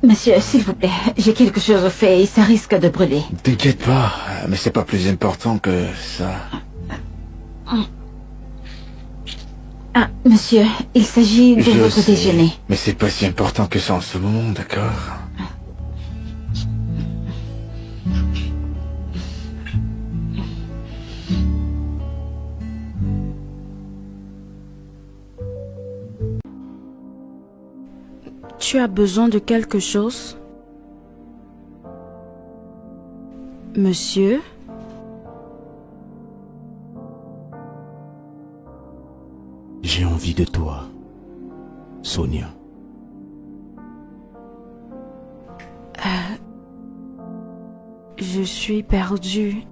Monsieur, s'il vous plaît, j'ai quelque chose au fait et ça risque de brûler. T'inquiète pas, mais c'est pas plus important que ça. Ah, monsieur, il s'agit de Je votre sais, déjeuner. mais c'est pas si important que ça en ce moment, d'accord? Tu as besoin de quelque chose? Monsieur? J'ai envie de toi, Sonia. Je suis perdue.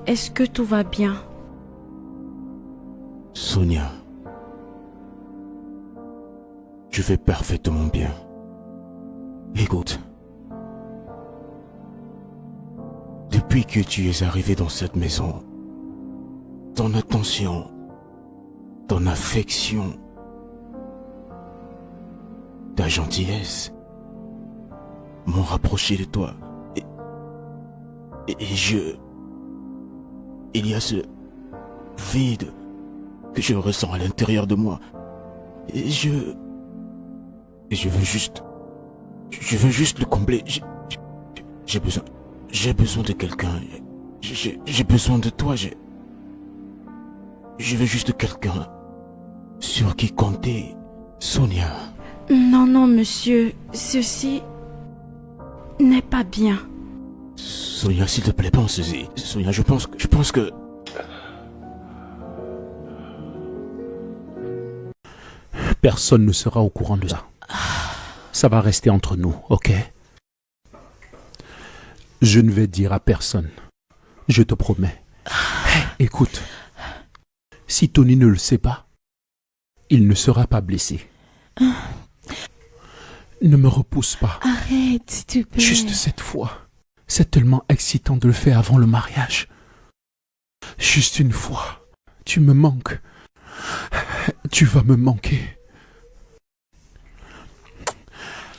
Est-ce que tout va bien? Sonia. Je vais parfaitement bien. Écoute. Depuis que tu es arrivé dans cette maison, ton attention, ton affection, ta gentillesse m'ont rapproché de toi. Et il y a ce vide que je ressens à l'intérieur de moi. Et je veux juste le combler. J'ai besoin de quelqu'un. J'ai besoin de toi. Je veux juste quelqu'un sur qui compter, Sonia. Non, non, monsieur, ceci n'est pas bien. Sonia, s'il te plaît, pense-y. Sonia, je pense que... Personne ne sera au courant de ça. Ça va rester entre nous, ok? Je ne vais dire à personne. Je te promets. Hey, écoute. Si Tony ne le sait pas, il ne sera pas blessé. Ne me repousse pas. Arrête, s'il te plaît. Juste cette fois. C'est tellement excitant de le faire avant le mariage. Juste une fois. Tu me manques. Tu vas me manquer.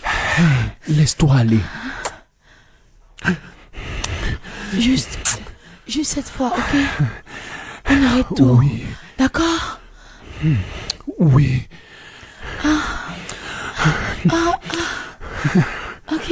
Hey, laisse-toi aller. Juste cette fois, ok? On arrête tout. Oui. D'accord? Oui. Ok.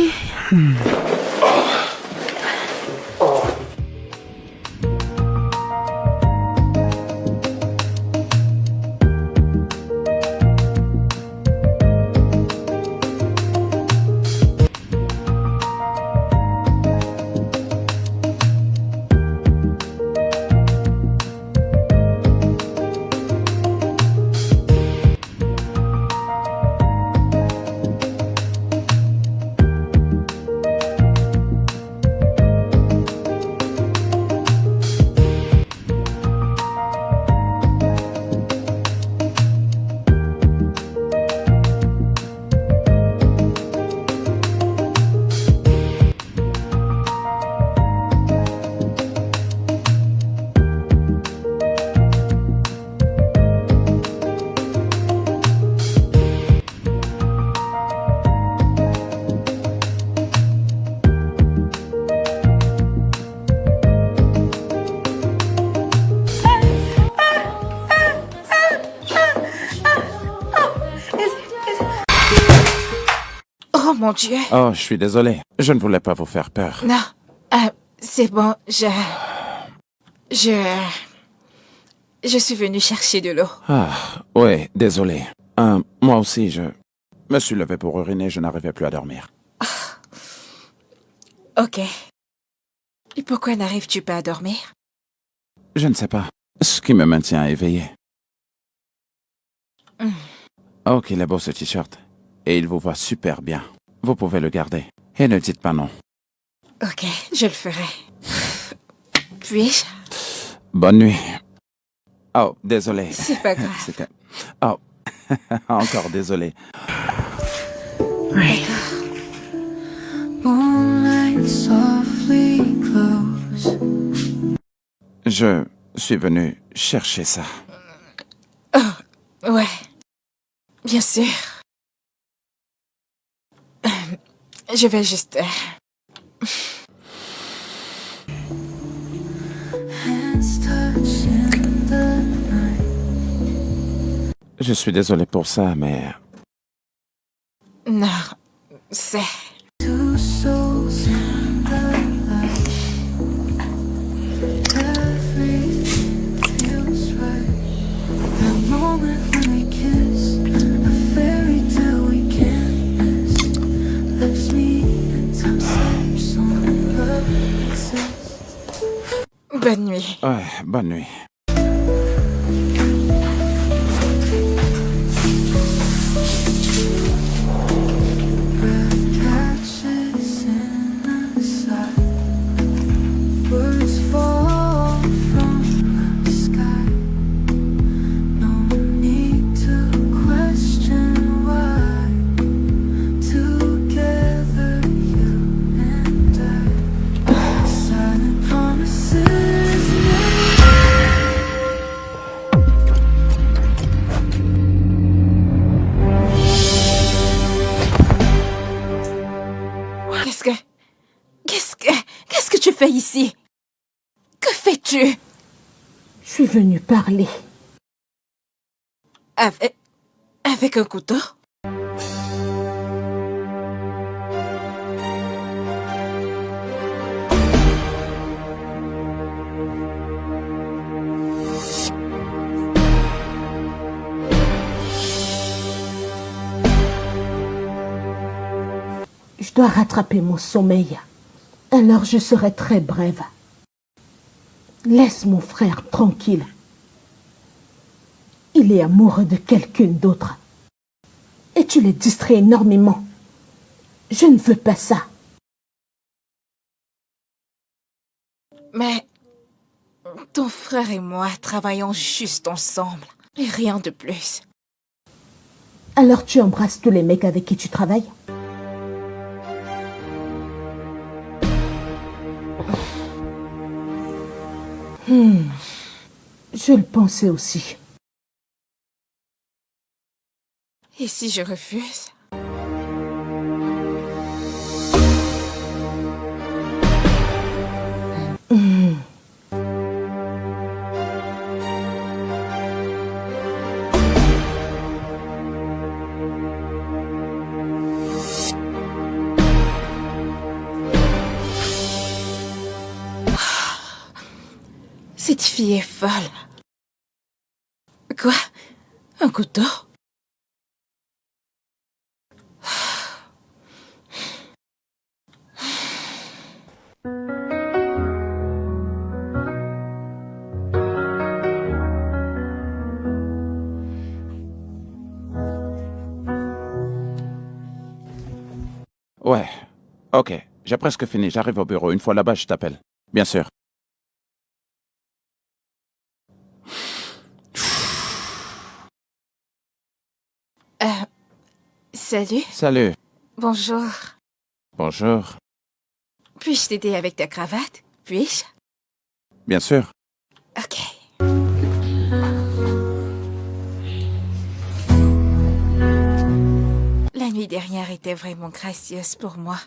Oh mon Dieu. Oh, je suis désolé. Je ne voulais pas vous faire peur. Non, c'est bon, je suis venue chercher de l'eau. Ah, ouais, désolé. Moi aussi, je me suis levé pour uriner, je n'arrivais plus à dormir. Ok. Et pourquoi n'arrives-tu pas à dormir? Je ne sais pas. Ce qui me maintient éveillé. Ok, il est beau ce t-shirt. Et il vous va super bien. Vous pouvez le garder. Et ne dites pas non. Ok, je le ferai. Puis-je? Bonne nuit. Oh, désolé. C'est pas grave. C'était... Oh, encore désolé. Je suis venu chercher ça. Ouais. Bien sûr. Je vais juste... Je suis désolé pour ça, mais... Non, c'est... Bonne nuit. Ouais, bonne nuit. Qu'est-ce que tu fais ici? Que fais-tu? Je suis venue parler. Avec un couteau? Je dois rattraper mon sommeil. Alors je serai très brève. Laisse mon frère tranquille. Il est amoureux de quelqu'un d'autre. Et tu le distrais énormément. Je ne veux pas ça. Mais... ton frère et moi travaillons juste ensemble. Et rien de plus. Alors tu embrasses tous les mecs avec qui tu travailles? Je le pensais aussi. Et si je refuse? Cette fille est folle. Quoi? Un couteau? Ouais. Ok. J'ai presque fini. J'arrive au bureau. Une fois là-bas, je t'appelle. Bien sûr. Salut. Salut. Bonjour. Bonjour. Puis-je t'aider avec ta cravate? Puis-je? Bien sûr. Ok. La nuit dernière était vraiment gracieuse pour moi.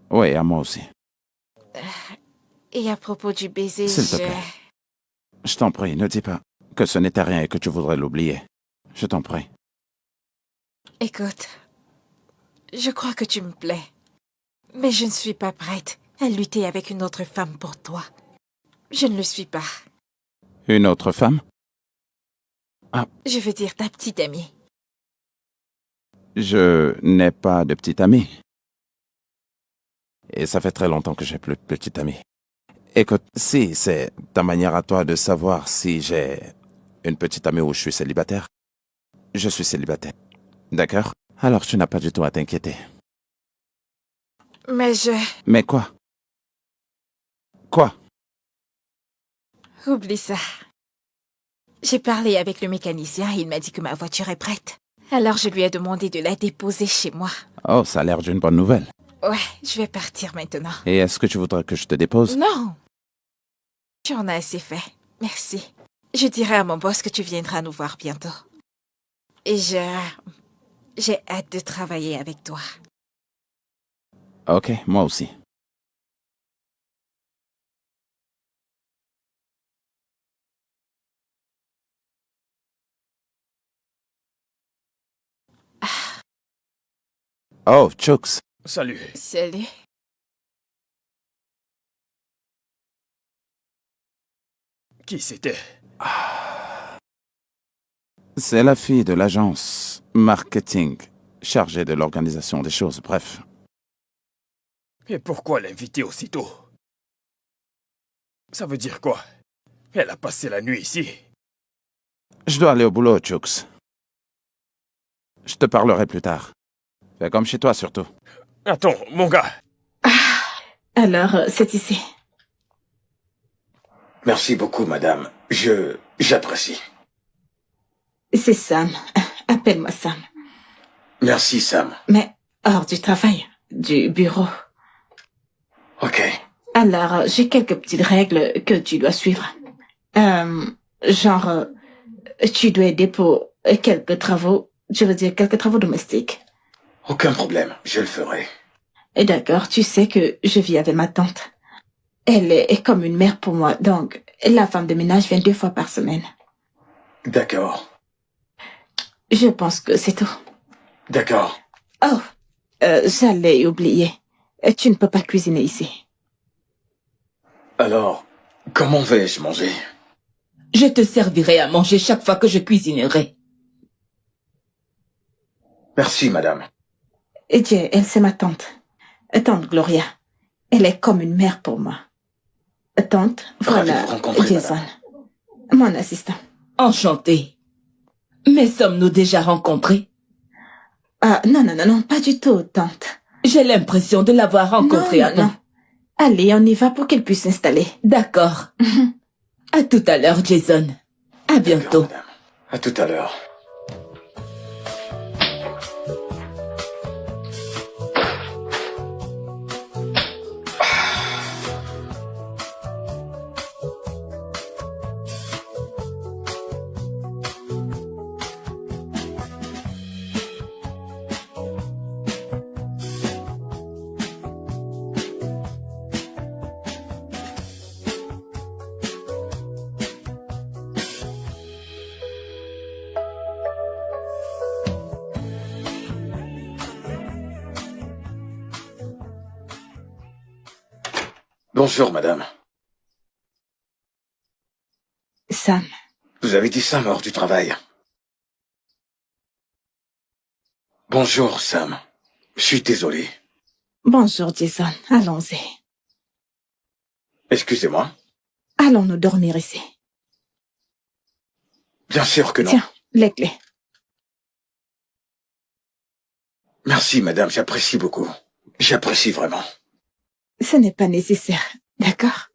Oui, à moi aussi. Et à propos du baiser, S'il te plaît. Je t'en prie, ne dis pas que ce n'était rien et que tu voudrais l'oublier. Je t'en prie. Écoute, je crois que tu me plais. Mais je ne suis pas prête à lutter avec une autre femme pour toi. Je ne le suis pas. Une autre femme? Je veux dire ta petite amie. Je n'ai pas de petite amie. Et ça fait très longtemps que j'ai plus de petite amie. Écoute, si c'est ta manière à toi de savoir si j'ai une petite amie ou je suis célibataire, je suis célibataire. D'accord? Alors tu n'as pas du tout à t'inquiéter. Mais Mais quoi? Quoi? Oublie ça. J'ai parlé avec le mécanicien et il m'a dit que ma voiture est prête. Alors je lui ai demandé de la déposer chez moi. Oh, ça a l'air d'une bonne nouvelle. Ouais, je vais partir maintenant. Et est-ce que tu voudrais que je te dépose? Non! Tu en as assez fait. Merci. Je dirai à mon boss que tu viendras nous voir bientôt. Et j'ai hâte de travailler avec toi. Ok, moi aussi. Oh, Chooks. Salut. Salut. Qui c'était? C'est la fille de l'agence marketing, chargée de l'organisation des choses, bref. Et pourquoi l'inviter aussitôt? Ça veut dire quoi? Elle a passé la nuit ici. Je dois aller au boulot, Chooks. Je te parlerai plus tard. Fais comme chez toi, surtout. Attends, mon gars. Alors, c'est ici. Merci beaucoup, madame. J'apprécie. C'est Sam. Appelle-moi Sam. Merci, Sam. Mais hors du travail, du bureau. Ok. Alors, j'ai quelques petites règles que tu dois suivre. Genre, tu dois aider pour quelques travaux, je veux dire quelques travaux domestiques. Aucun problème, je le ferai. Et d'accord, tu sais que je vis avec ma tante. Elle est comme une mère pour moi, donc la femme de ménage vient 2 fois par semaine. D'accord. Je pense que c'est tout. D'accord. Oh, j'allais oublier. Tu ne peux pas cuisiner ici. Alors, comment vais-je manger? Je te servirai à manger chaque fois que je cuisinerai. Merci, madame. Et Dieu, elle, c'est ma tante. Tante Gloria. Elle est comme une mère pour moi. Tante, Ravi de voilà vous rencontrer, Jason, madame. mon assistant. Enchanté. Mais sommes-nous déjà rencontrés? Ah, non, pas du tout, tante. J'ai l'impression de l'avoir rencontré à non. Allez, on y va pour qu'elle puisse s'installer. D'accord. À tout à l'heure, Jason. À bientôt. D'accord, madame. À tout à l'heure. Bonjour, madame. Sam, Vous avez dit Sam hors du travail. Bonjour, Sam. Je suis désolé. bonjour Jason, allons-y. Excusez-moi. Allons nous dormir ici. Bien sûr que non. Tiens, les clés. Merci, madame, j'apprécie beaucoup. J'apprécie vraiment. Ce n'est pas nécessaire, d'accord?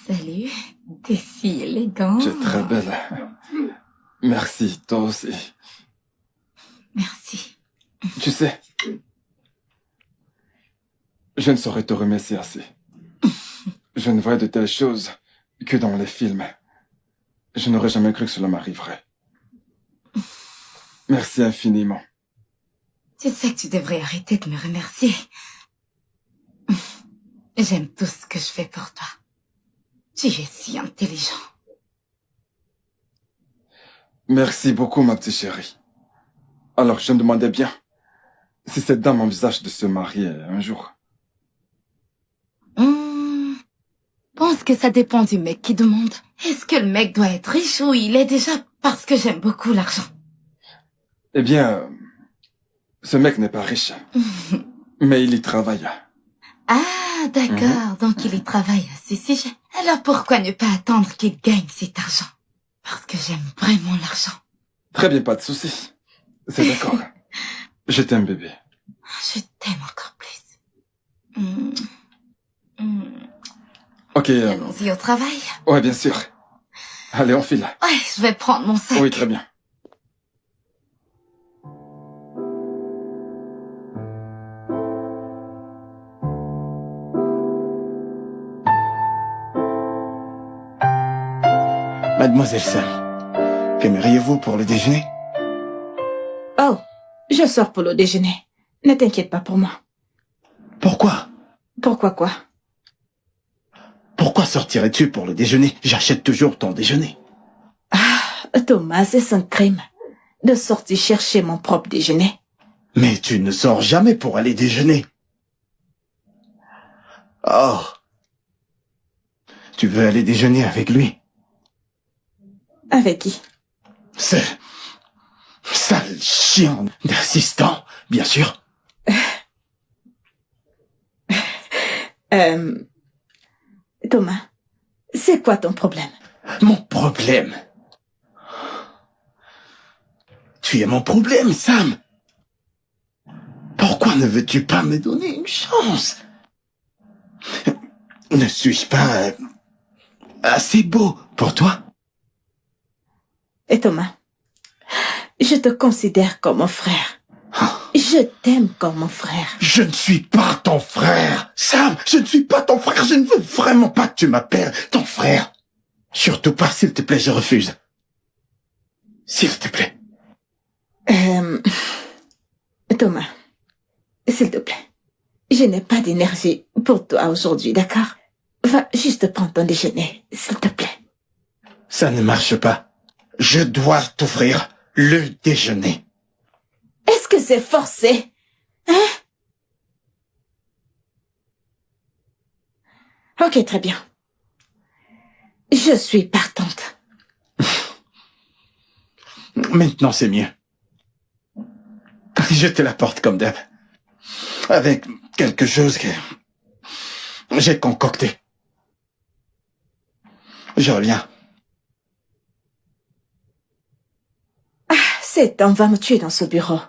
Salut. T'es si élégant. Tu es très belle. Merci, toi aussi. Merci. Tu sais, je ne saurais te remercier assez. Je ne vois de telles choses que dans les films. Je n'aurais jamais cru que cela m'arriverait. Merci infiniment. Tu sais que tu devrais arrêter de me remercier. J'aime tout ce que je fais pour toi. Tu es si intelligent. Merci beaucoup, ma petite chérie. Alors, je me demandais bien si cette dame envisage de se marier un jour. Pense que ça dépend du mec qui demande. Est-ce que le mec doit être riche ou il est déjà parce que j'aime beaucoup l'argent? Eh bien, ce mec n'est pas riche, mais il y travaille. Ah, d'accord. Donc il y travaille à ce sujet. Alors pourquoi ne pas attendre qu'il gagne cet argent? Parce que j'aime vraiment l'argent. Très bien, pas de souci. C'est d'accord. Je t'aime, bébé. Je t'aime encore plus. Ok. Allons-y au travail. Ouais, bien sûr. Allez, on file. Ouais, je vais prendre mon sac. Oui, très bien. Mademoiselle Sam, qu'aimeriez-vous pour le déjeuner? Oh, je sors pour le déjeuner. Ne t'inquiète pas pour moi. Pourquoi? Pourquoi quoi? Pourquoi sortirais-tu pour le déjeuner? J'achète toujours ton déjeuner. Ah, Thomas, c'est un crime de sortir chercher mon propre déjeuner. Mais tu ne sors jamais pour aller déjeuner. Oh. Tu veux aller déjeuner avec lui? Avec qui? Ce sale chien d'assistant, bien sûr. Thomas, c'est quoi ton problème? Mon problème? Tu es mon problème, Sam. Pourquoi ne veux-tu pas me donner une chance? Ne suis-je pas assez beau pour toi? Et Thomas, je te considère comme mon frère. Je t'aime comme mon frère. Je ne suis pas ton frère. Sam, je ne suis pas ton frère. Je ne veux vraiment pas que tu m'appelles ton frère. Surtout pas, s'il te plaît, je refuse. S'il te plaît. Thomas, s'il te plaît, je n'ai pas d'énergie pour toi aujourd'hui, d'accord? Va juste prendre ton déjeuner, s'il te plaît. Ça ne marche pas. Je dois t'offrir le déjeuner. Est-ce que c'est forcé? Hein? Ok, très bien. Je suis partante. Maintenant, c'est mieux. Je te l'apporte comme d'hab. Avec quelque chose que j'ai concocté. Je reviens. Cet homme va me tuer dans ce bureau.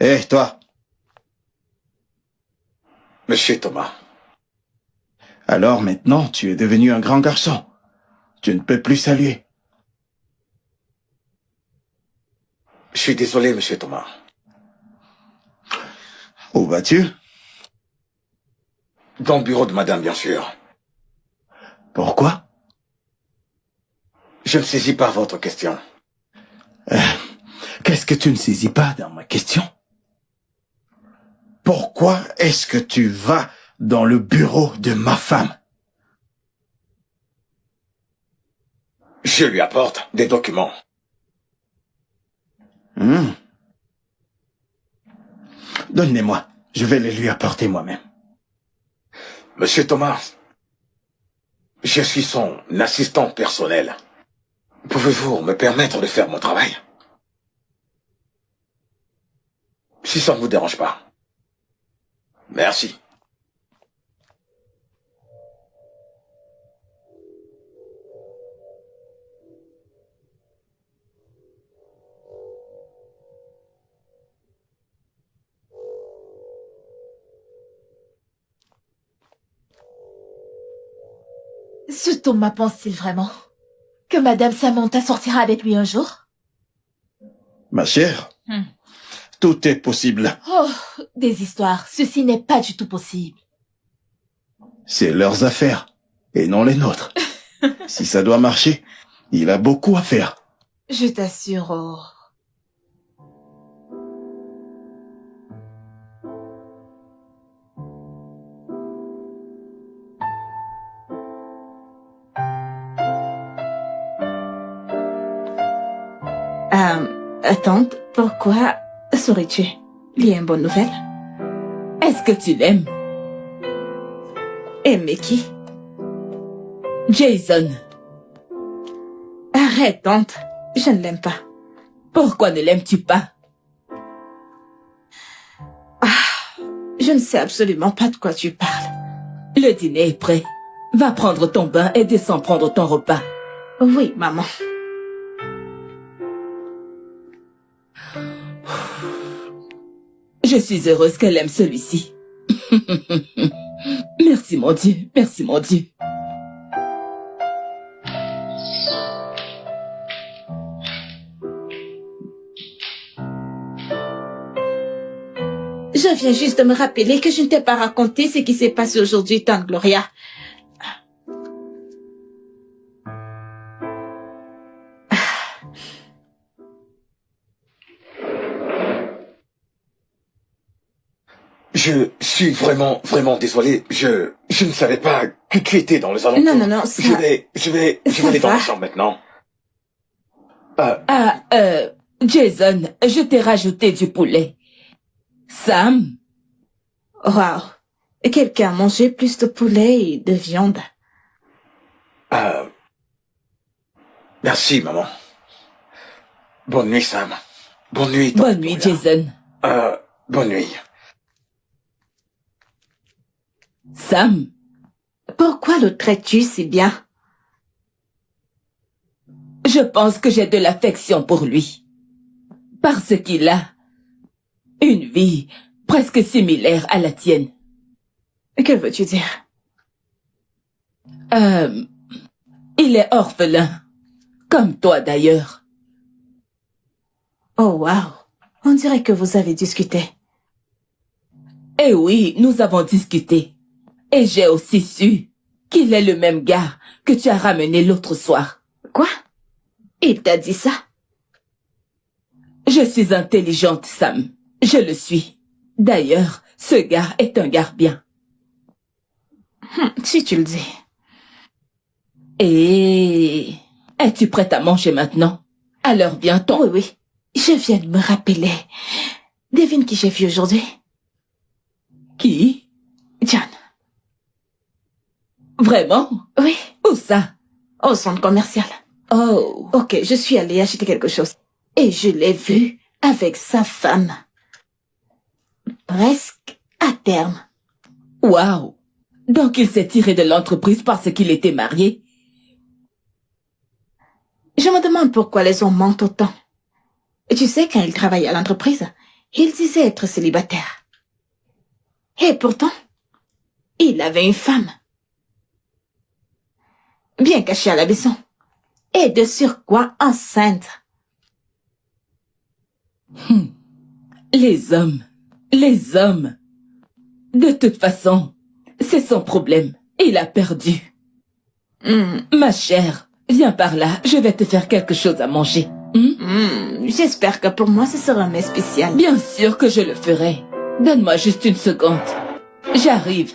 Hé, toi. Monsieur Thomas. Alors maintenant, tu es devenu un grand garçon. Tu ne peux plus saluer. Je suis désolé, monsieur Thomas. Où vas-tu? Dans le bureau de madame, bien sûr. Pourquoi? Je ne saisis pas votre question. Qu'est-ce que tu ne saisis pas dans ma question? Pourquoi est-ce que tu vas dans le bureau de ma femme? Je lui apporte des documents. Donne-les-moi. Je vais les lui apporter moi-même. Monsieur Thomas, je suis son assistant personnel. Pouvez-vous me permettre de faire mon travail? Si ça ne vous dérange pas. Merci. Ce Thomas pense-t-il vraiment que Madame Samantha sortira avec lui un jour? Ma chère, tout est possible. Oh, des histoires. Ceci n'est pas du tout possible. C'est leurs affaires, et non les nôtres. Si ça doit marcher, il a beaucoup à faire. Je t'assure, oh. Tante, pourquoi souris-tu? Il y a une bonne nouvelle. Est-ce que tu l'aimes? Aimer qui? Jason. Arrête, tante. Je ne l'aime pas. Pourquoi ne l'aimes-tu pas? Je ne sais absolument pas de quoi tu parles. Le dîner est prêt. Va prendre ton bain et descends prendre ton repas. Oui, maman. Je suis heureuse qu'elle aime celui-ci. Merci mon Dieu, merci mon Dieu. Je viens juste de me rappeler que je ne t'ai pas raconté ce qui s'est passé aujourd'hui, tante Gloria. Je suis vraiment désolé. Je ne savais pas que tu étais dans les alentours. Non, ça... Je vais aller dans la chambre maintenant. Jason, je t'ai rajouté du poulet. Sam? Wow. Quelqu'un a mangé plus de poulet et de viande. Merci, maman. Bonne nuit, Sam. Bonne nuit, tante Bonne nuit, Gloria. Jason. Bonne nuit. Sam? Pourquoi le traites-tu si bien? Je pense que j'ai de l'affection pour lui. Parce qu'il a une vie presque similaire à la tienne. Que veux-tu dire? Il est orphelin. Comme toi d'ailleurs. Oh, wow. On dirait que vous avez discuté. Eh oui, nous avons discuté. Et j'ai aussi su qu'il est le même gars que tu as ramené l'autre soir. Quoi? Il t'a dit ça? Je suis intelligente, Sam. Je le suis. D'ailleurs, ce gars est un gars bien. Si tu le dis. Et... es-tu prête à manger maintenant? Alors viens-t'en. Oui. Je viens de me rappeler. Devine qui j'ai vu aujourd'hui? Qui? John. Vraiment? Oui. Où ça? Au centre commercial. Oh. Ok, je suis allée acheter quelque chose. Et je l'ai vu avec sa femme. Presque à terme. Waouh. Donc il s'est tiré de l'entreprise parce qu'il était marié? Je me demande pourquoi les hommes mentent autant. Et tu sais, quand il travaillait à l'entreprise, il disait être célibataire. Et pourtant, il avait une femme. Bien cachée à la maison. Et de surcroît enceinte. Les hommes. Les hommes. De toute façon, c'est son problème. Il a perdu. Ma chère, viens par là. Je vais te faire quelque chose à manger. J'espère que pour moi, ce sera un mets spécial. Bien sûr que je le ferai. Donne-moi juste une seconde. J'arrive.